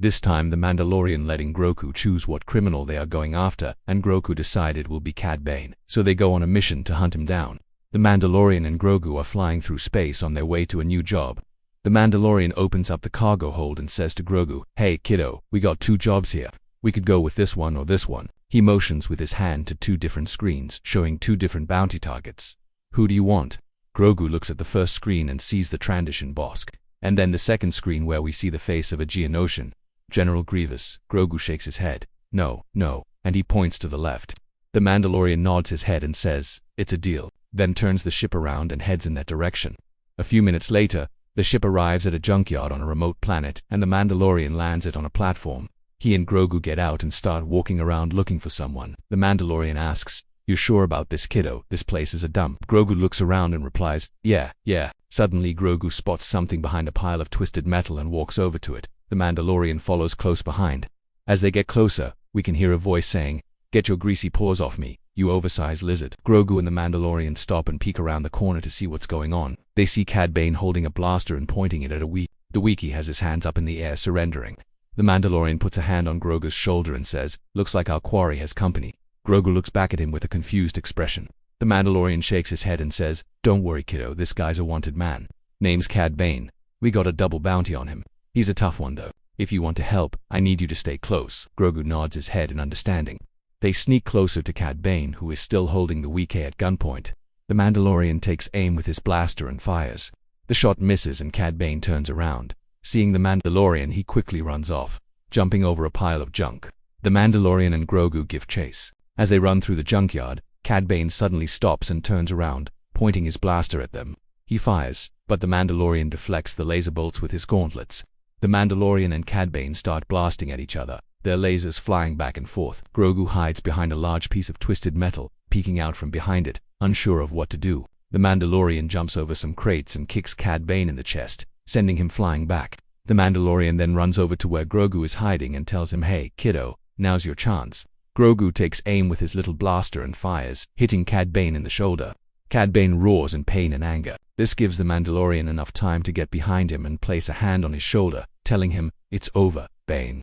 This time the Mandalorian letting Groku choose what criminal they are going after, and Groku decided it will be Cad Bane, so they go on a mission to hunt him down. The Mandalorian and Grogu are flying through space on their way to a new job. The Mandalorian opens up the cargo hold and says to Grogu, "Hey kiddo, we got 2 jobs here. We could go with this one or this one." He motions with his hand to 2 different screens, showing 2 different bounty targets. "Who do you want?" Grogu looks at the first screen and sees the Transition Bosk, and then the second screen where we see the face of a Geonosian. General Grievous. Grogu shakes his head. No, and he points to the left. The Mandalorian nods his head and says, "It's a deal," then turns the ship around and heads in that direction. A few minutes later, the ship arrives at a junkyard on a remote planet, and the Mandalorian lands it on a platform. He and Grogu get out and start walking around looking for someone. The Mandalorian asks, "You sure about this, kiddo? This place is a dump." Grogu looks around and replies, Yeah. Suddenly Grogu spots something behind a pile of twisted metal and walks over to it. The Mandalorian follows close behind. As they get closer, we can hear a voice saying, "Get your greasy paws off me, you oversized lizard." Grogu and the Mandalorian stop and peek around the corner to see what's going on. They see Cad Bane holding a blaster and pointing it at a Wookiee. The Wookiee has his hands up in the air, surrendering. The Mandalorian puts a hand on Grogu's shoulder and says, "Looks like our quarry has company." Grogu looks back at him with a confused expression. The Mandalorian shakes his head and says, "Don't worry kiddo, this guy's a wanted man. Name's Cad Bane. We got a double bounty on him. He's a tough one though. If you want to help, I need you to stay close." Grogu nods his head in understanding. They sneak closer to Cad Bane, who is still holding the Wookiee at gunpoint. The Mandalorian takes aim with his blaster and fires. The shot misses and Cad Bane turns around. Seeing the Mandalorian, he quickly runs off, jumping over a pile of junk. The Mandalorian and Grogu give chase. As they run through the junkyard, Cad Bane suddenly stops and turns around, pointing his blaster at them. He fires, but the Mandalorian deflects the laser bolts with his gauntlets. The Mandalorian and Cad Bane start blasting at each other, their lasers flying back and forth. Grogu hides behind a large piece of twisted metal, peeking out from behind it, unsure of what to do. The Mandalorian jumps over some crates and kicks Cad Bane in the chest, sending him flying back. The Mandalorian then runs over to where Grogu is hiding and tells him, "Hey, kiddo, now's your chance." Grogu takes aim with his little blaster and fires, hitting Cad Bane in the shoulder. Cad Bane roars in pain and anger. This gives the Mandalorian enough time to get behind him and place a hand on his shoulder, telling him, "It's over, Bane."